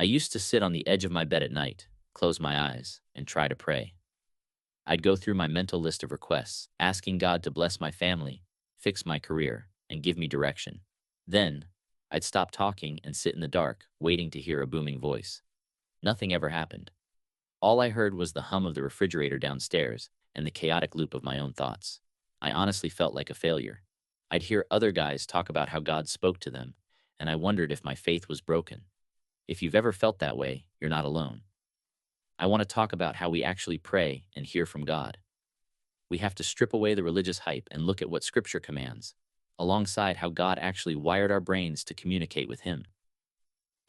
I used to sit on the edge of my bed at night, close my eyes, and try to pray. I'd go through my mental list of requests, asking God to bless my family, fix my career, and give me direction. Then, I'd stop talking and sit in the dark, waiting to hear a booming voice. Nothing ever happened. All I heard was the hum of the refrigerator downstairs and the chaotic loop of my own thoughts. I honestly felt like a failure. I'd hear other guys talk about how God spoke to them, and I wondered if my faith was broken. If you've ever felt that way, you're not alone. I want to talk about how we actually pray and hear from God. We have to strip away the religious hype and look at what Scripture commands, alongside how God actually wired our brains to communicate with Him.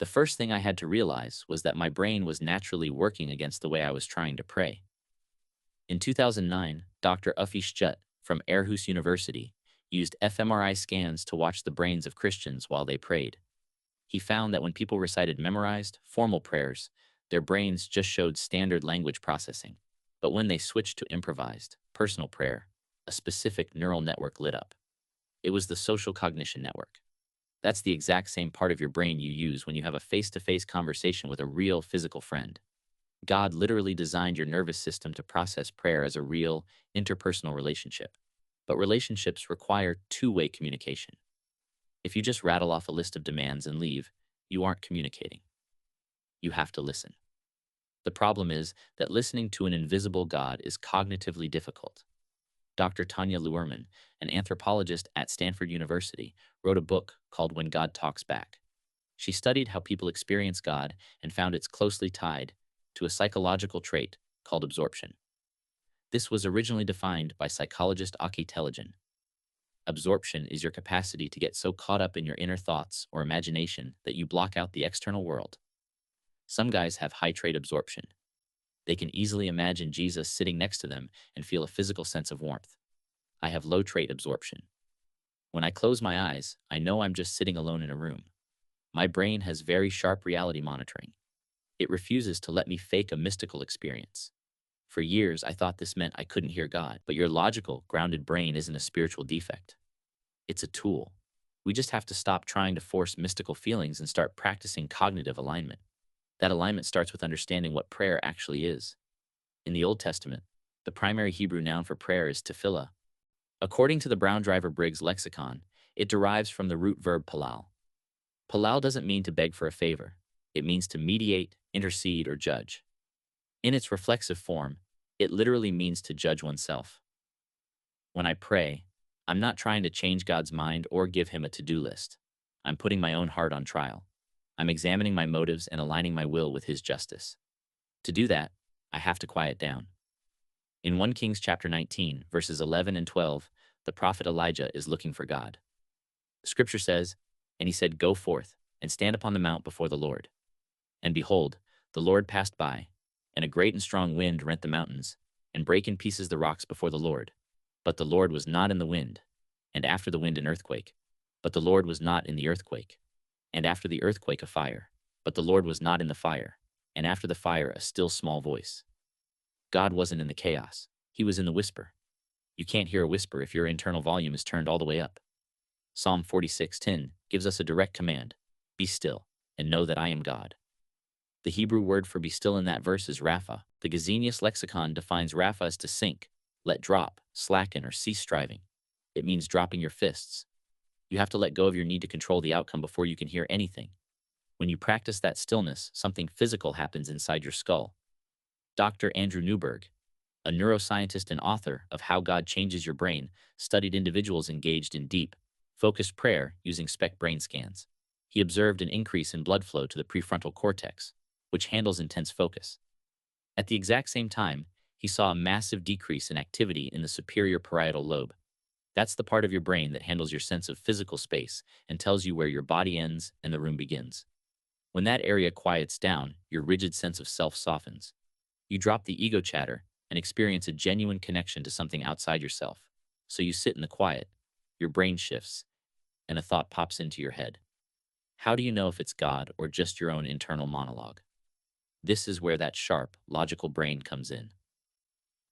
The first thing I had to realize was that my brain was naturally working against the way I was trying to pray. In 2009, Dr. Ufi Jutt from Aarhus University used fMRI scans to watch the brains of Christians while they prayed. He found that when people recited memorized, formal prayers, their brains just showed standard language processing. But when they switched to improvised, personal prayer, a specific neural network lit up. It was the social cognition network. That's the exact same part of your brain you use when you have a face-to-face conversation with a real physical friend. God literally designed your nervous system to process prayer as a real, interpersonal relationship. But relationships require two-way communication. If you just rattle off a list of demands and leave, you aren't communicating. You have to listen. The problem is that listening to an invisible God is cognitively difficult. Dr. Tanya Luhrmann, an anthropologist at Stanford University, wrote a book called When God Talks Back. She studied how people experience God and found it's closely tied to a psychological trait called absorption. This was originally defined by psychologist Aki Tellegen. Absorption is your capacity to get so caught up in your inner thoughts or imagination that you block out the external world. Some guys have high trait absorption. They can easily imagine Jesus sitting next to them and feel a physical sense of warmth. I have low trait absorption. When I close my eyes, I know I'm just sitting alone in a room. My brain has very sharp reality monitoring. It refuses to let me fake a mystical experience. For years, I thought this meant I couldn't hear God, but your logical, grounded brain isn't a spiritual defect. It's a tool. We just have to stop trying to force mystical feelings and start practicing cognitive alignment. That alignment starts with understanding what prayer actually is. In the Old Testament, the primary Hebrew noun for prayer is Tephillah. According to the Brown Driver Briggs lexicon, it derives from the root verb palal. Palal doesn't mean to beg for a favor. It means to mediate, intercede, or judge. In its reflexive form, it literally means to judge oneself. When I pray, I'm not trying to change God's mind or give Him a to-do list. I'm putting my own heart on trial. I'm examining my motives and aligning my will with His justice. To do that, I have to quiet down. In 1 Kings chapter 19, verses 11 and 12, the prophet Elijah is looking for God. Scripture says, "And he said, 'Go forth, and stand upon the mount before the Lord.' And behold, the Lord passed by, and a great and strong wind rent the mountains, and brake in pieces the rocks before the Lord. But the Lord was not in the wind, and after the wind an earthquake. But the Lord was not in the earthquake, and after the earthquake a fire. But the Lord was not in the fire, and after the fire a still small voice." God wasn't in the chaos. He was in the whisper. You can't hear a whisper if your internal volume is turned all the way up. Psalm 46:10 gives us a direct command: "Be still, and know that I am God." The Hebrew word for be still in that verse is rapha. The Gesenius lexicon defines rapha as to sink, let drop, slacken, or cease striving. It means dropping your fists. You have to let go of your need to control the outcome before you can hear anything. When you practice that stillness, something physical happens inside your skull. Dr. Andrew Newberg, a neuroscientist and author of How God Changes Your Brain, studied individuals engaged in deep, focused prayer using SPECT brain scans. He observed an increase in blood flow to the prefrontal cortex, which handles intense focus. At the exact same time, he saw a massive decrease in activity in the superior parietal lobe. That's the part of your brain that handles your sense of physical space and tells you where your body ends and the room begins. When that area quiets down, your rigid sense of self softens. You drop the ego chatter and experience a genuine connection to something outside yourself. So you sit in the quiet, your brain shifts, and a thought pops into your head. How do you know if it's God or just your own internal monologue? This is where that sharp, logical brain comes in.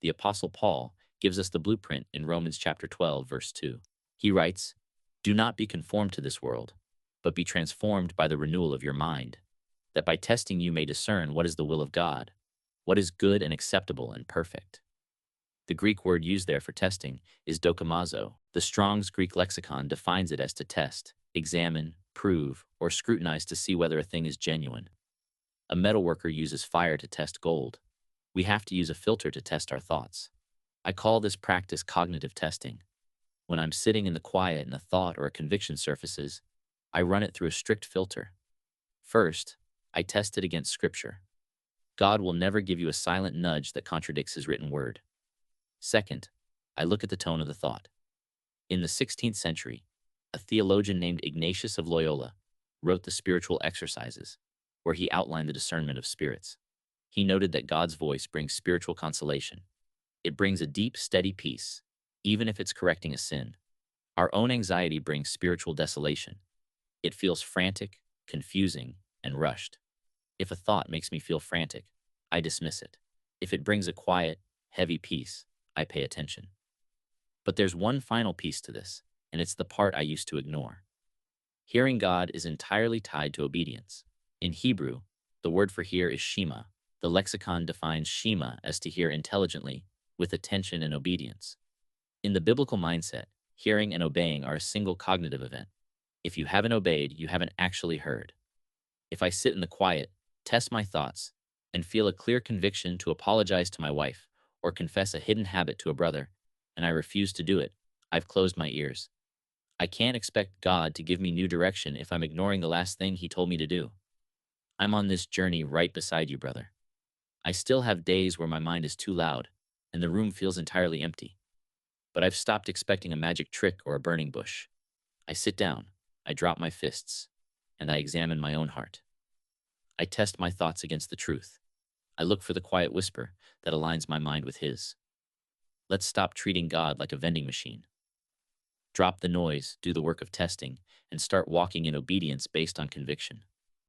The Apostle Paul gives us the blueprint in Romans chapter 12, verse 2. He writes, "Do not be conformed to this world, but be transformed by the renewal of your mind. that by testing you may discern what is the will of God, what is good and acceptable and perfect. The Greek word used there for testing is dokimazo. The Strong's Greek lexicon defines it as to test, examine, prove, or scrutinize to see whether a thing is genuine. A metalworker uses fire to test gold. We have to use a filter to test our thoughts. I call this practice cognitive testing. When I'm sitting in the quiet and a thought or a conviction surfaces, I run it through a strict filter. First, I test it against Scripture. God will never give you a silent nudge that contradicts His written word. Second, I look at the tone of the thought. In the 16th century, a theologian named Ignatius of Loyola wrote the Spiritual Exercises, where he outlined the discernment of spirits. He noted that God's voice brings spiritual consolation. It brings a deep, steady peace, even if it's correcting a sin. Our own anxiety brings spiritual desolation. It feels frantic, confusing, and rushed. If a thought makes me feel frantic, I dismiss it. If it brings a quiet, heavy peace, I pay attention. But there's one final piece to this, and it's the part I used to ignore. Hearing God is entirely tied to obedience. In Hebrew, the word for hear is shema. The lexicon defines shema as to hear intelligently, with attention and obedience. In the biblical mindset, hearing and obeying are a single cognitive event. If you haven't obeyed, you haven't actually heard. If I sit in the quiet, test my thoughts, and feel a clear conviction to apologize to my wife or confess a hidden habit to a brother, and I refuse to do it, I've closed my ears. I can't expect God to give me new direction if I'm ignoring the last thing He told me to do. I'm on this journey right beside you, brother. I still have days where my mind is too loud, and the room feels entirely empty. But I've stopped expecting a magic trick or a burning bush. I sit down, I drop my fists, and I examine my own heart. I test my thoughts against the truth. I look for the quiet whisper that aligns my mind with His. Let's stop treating God like a vending machine. Drop the noise, do the work of testing, and start walking in obedience based on conviction.